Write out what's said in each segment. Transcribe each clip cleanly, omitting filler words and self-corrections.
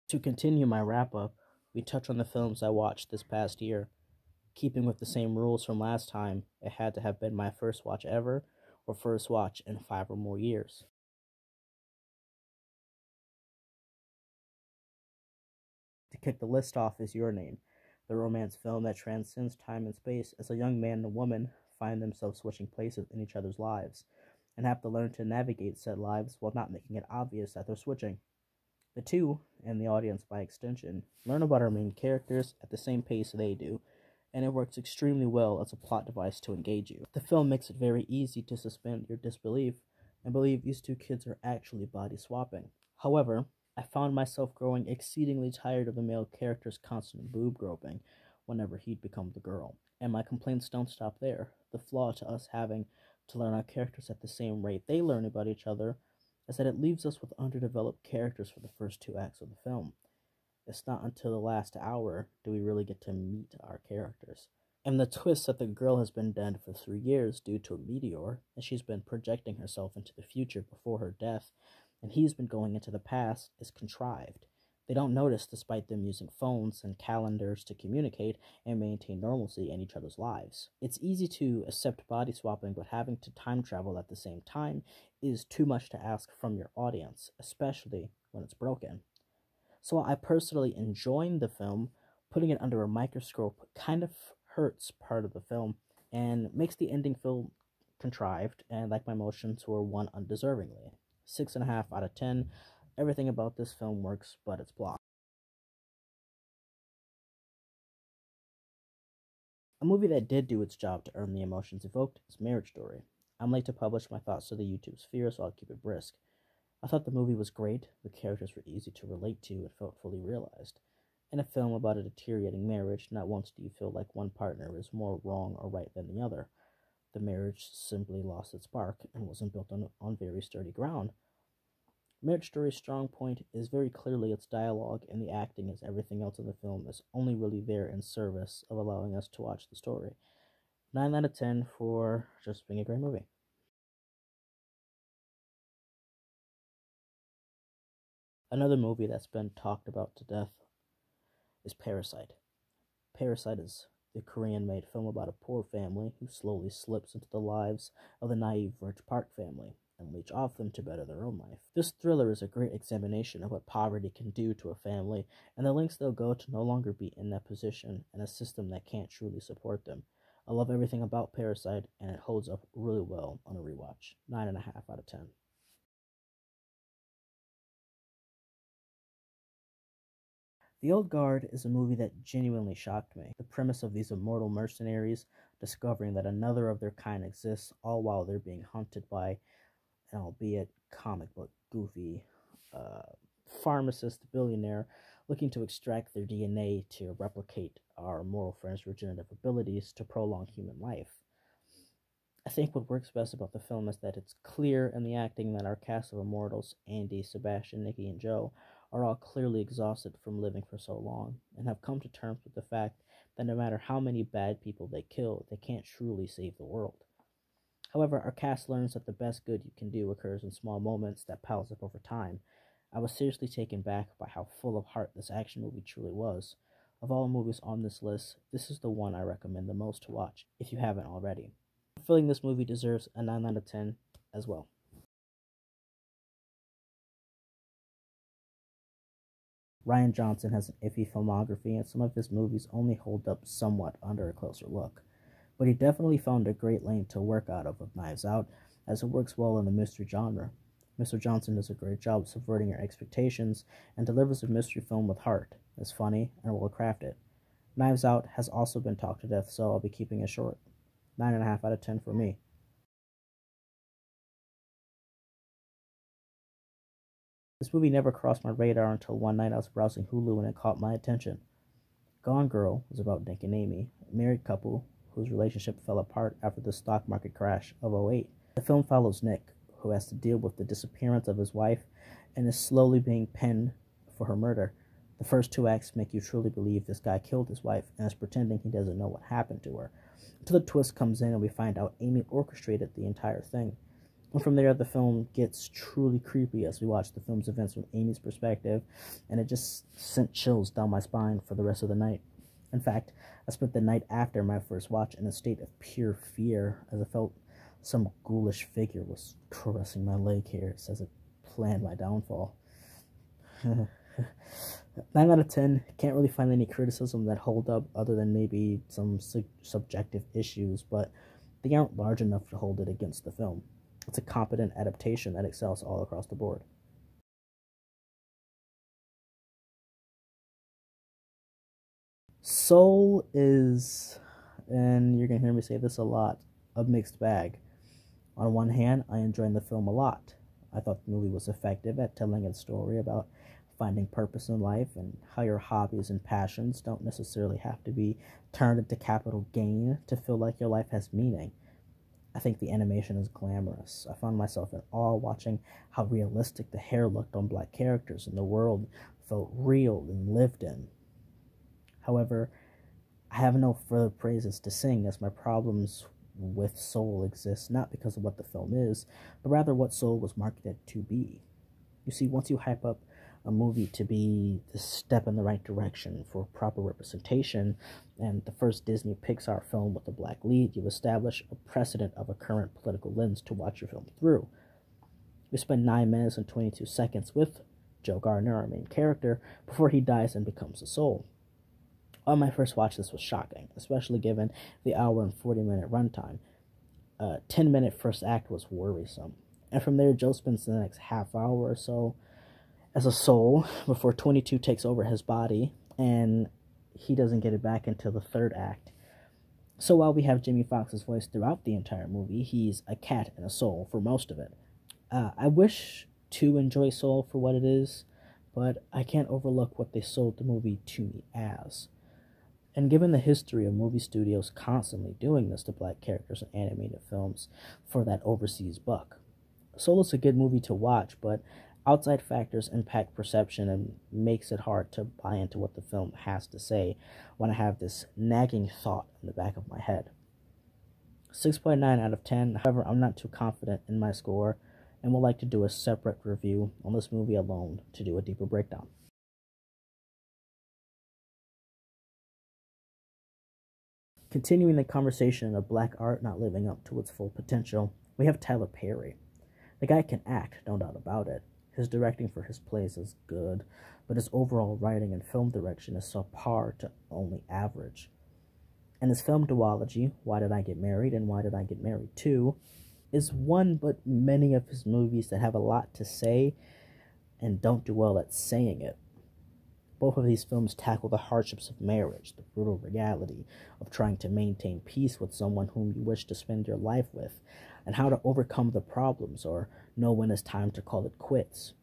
To continue my wrap-up, we touch on the films I watched this past year. Keeping with the same rules from last time, it had to have been my first watch ever, or first watch in 5 or more years. To kick the list off is Your Name, the romance film that transcends time and space as a young man and woman find themselves switching places in each other's lives, and have to learn to navigate said lives while not making it obvious that they're switching. The two, and the audience by extension, learn about our main characters at the same pace they do, and it works extremely well as a plot device to engage you. The film makes it very easy to suspend your disbelief and believe these two kids are actually body swapping. However, I found myself growing exceedingly tired of the male character's constant boob groping whenever he'd become the girl. And my complaints don't stop there. The flaw to us having to learn our characters at the same rate they learn about each other is that it leaves us with underdeveloped characters for the first 2 acts of the film. It's not until the last hour do we really get to meet our characters. And the twist that the girl has been dead for 3 years due to a meteor, and she's been projecting herself into the future before her death, and he's been going into the past, is contrived. They don't notice despite them using phones and calendars to communicate and maintain normalcy in each other's lives. It's easy to accept body swapping, but having to time travel at the same time is too much to ask from your audience, especially when it's broken. So while I personally enjoyed the film, putting it under a microscope kind of hurts part of the film and makes the ending feel contrived, and like my emotions were won undeservingly. 6.5 out of 10. Everything about this film works, but it's plot. A movie that did do its job to earn the emotions evoked is Marriage Story. I'm late to publish my thoughts to the YouTube sphere, so I'll keep it brisk. I thought the movie was great, the characters were easy to relate to and felt fully realized. In a film about a deteriorating marriage, not once do you feel like one partner is more wrong or right than the other. The marriage simply lost its spark and wasn't built on very sturdy ground. Marriage Story's strong point is very clearly its dialogue, and the acting, as everything else in the film, is only really there in service of allowing us to watch the story. 9 out of 10 for just being a great movie. Another movie that's been talked about to death is Parasite. Parasite is the Korean-made film about a poor family who slowly slips into the lives of the naive rich Park family and leech off them to better their own life. This thriller is a great examination of what poverty can do to a family and the lengths they'll go to no longer be in that position and a system that can't truly support them. I love everything about Parasite, and it holds up really well on a rewatch. 9.5 out of 10. The Old Guard is a movie that genuinely shocked me. The premise of these immortal mercenaries discovering that another of their kind exists, all while they're being hunted by an albeit comic book goofy pharmacist billionaire looking to extract their DNA to replicate our immortal friends' regenerative abilities to prolong human life. I think what works best about the film is that it's clear in the acting that our cast of immortals, Andy, Sebastian, Nikki, and Joe, are all clearly exhausted from living for so long, and have come to terms with the fact that no matter how many bad people they kill, they can't truly save the world. However, our cast learns that the best good you can do occurs in small moments that piles up over time. I was seriously taken back by how full of heart this action movie truly was. Of all movies on this list, this is the one I recommend the most to watch, if you haven't already. I'm feeling this movie deserves a 9 out of 10 as well. Rian Johnson has an iffy filmography, and some of his movies only hold up somewhat under a closer look. But he definitely found a great lane to work out of with Knives Out, as it works well in the mystery genre. Mr. Johnson does a great job subverting your expectations and delivers a mystery film with heart. It's funny and well crafted. Knives Out has also been talked to death, so I'll be keeping it short. 9.5 out of 10 for me. This movie never crossed my radar until one night I was browsing Hulu and it caught my attention. Gone Girl was about Nick and Amy, a married couple whose relationship fell apart after the stock market crash of '08. The film follows Nick, who has to deal with the disappearance of his wife and is slowly being penned for her murder. The first 2 acts make you truly believe this guy killed his wife and is pretending he doesn't know what happened to her, until the twist comes in and we find out Amy orchestrated the entire thing. And from there, the film gets truly creepy as we watch the film's events from Amy's perspective, and it just sent chills down my spine for the rest of the night. In fact, I spent the night after my first watch in a state of pure fear as I felt some ghoulish figure was caressing my leg hairs as it planned my downfall. 9 out of 10, can't really find any criticism that hold up other than maybe some subjective issues, but they aren't large enough to hold it against the film. It's a competent adaptation that excels all across the board. Soul is, and you're going to hear me say this a lot, a mixed bag. On one hand, I enjoyed the film a lot. I thought the movie was effective at telling its story about finding purpose in life and how your hobbies and passions don't necessarily have to be turned into capital gain to feel like your life has meaning. I think the animation is glamorous. I found myself in awe watching how realistic the hair looked on black characters and the world felt real and lived in. However, I have no further praises to sing as my problems with Soul exist not because of what the film is, but rather what Soul was marketed to be. You see, once you hype up a movie to be the step in the right direction for proper representation, and the first Disney Pixar film with a black lead, you establish a precedent of a current political lens to watch your film through. We spend 9 minutes and 22 seconds with Joe Gardner, our main character, before he dies and becomes a soul. On my first watch, this was shocking, especially given the hour and 40-minute runtime. 10-minute first act was worrisome. And from there, Joe spends the next half hour or so as a soul before 22 takes over his body, and he doesn't get it back until the third act. So while we have Jamie Foxx's voice throughout the entire movie, he's a cat and a soul for most of it. I wish to enjoy Soul for what it is, but I can't overlook what they sold the movie to me as. And given the history of movie studios constantly doing this to black characters in animated films for that overseas buck, Soul is a good movie to watch, but outside factors impact perception and makes it hard to buy into what the film has to say when I have this nagging thought in the back of my head. 6.9 out of 10, however, I'm not too confident in my score and would like to do a separate review on this movie alone to do a deeper breakdown. Continuing the conversation of black art not living up to its full potential, we have Tyler Perry. The guy can act, no doubt about it. His directing for his plays is good, but his overall writing and film direction is subpar to only average. And his film duology, Why Did I Get Married and Why Did I Get Married Too, is one but many of his movies that have a lot to say and don't do well at saying it. Both of these films tackle the hardships of marriage, the brutal reality of trying to maintain peace with someone whom you wish to spend your life with, and how to overcome the problems or know when it's time to call it quits.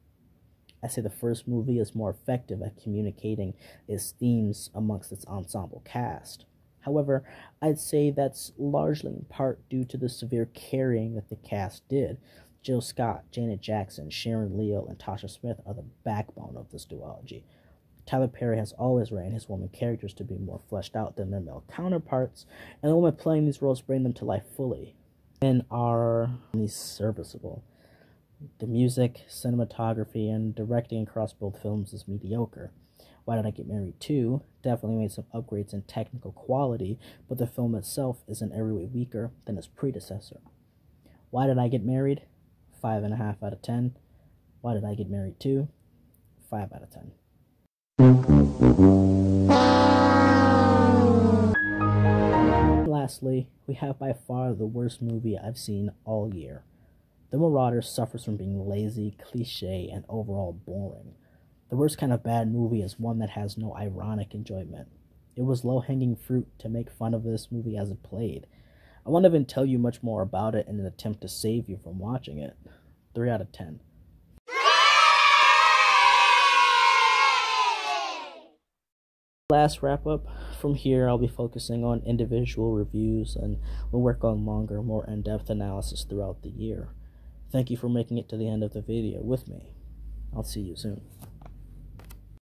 I say the first movie is more effective at communicating its themes amongst its ensemble cast. However, I'd say that's largely in part due to the severe carrying that the cast did. Jill Scott, Janet Jackson, Sharon Leal, and Tasha Smith are the backbone of this duology. Tyler Perry has always written his woman characters to be more fleshed out than their male counterparts, and the women playing these roles bring them to life fully and are only serviceable. The music, cinematography, and directing across both films is mediocre. Why Did I Get Married Too definitely made some upgrades in technical quality, but the film itself is in every way weaker than its predecessor. Why Did I Get Married? 5.5 out of 10. Why Did I Get Married Too? 5 out of 10. Lastly, we have by far the worst movie I've seen all year. The Marauders suffers from being lazy, cliche, and overall boring. The worst kind of bad movie is one that has no ironic enjoyment. It was low-hanging fruit to make fun of this movie as it played. I won't even tell you much more about it in an attempt to save you from watching it. 3 out of 10. Last wrap up. From here, I'll be focusing on individual reviews and we'll work on longer, more in-depth analysis throughout the year. Thank you for making it to the end of the video with me. I'll see you soon.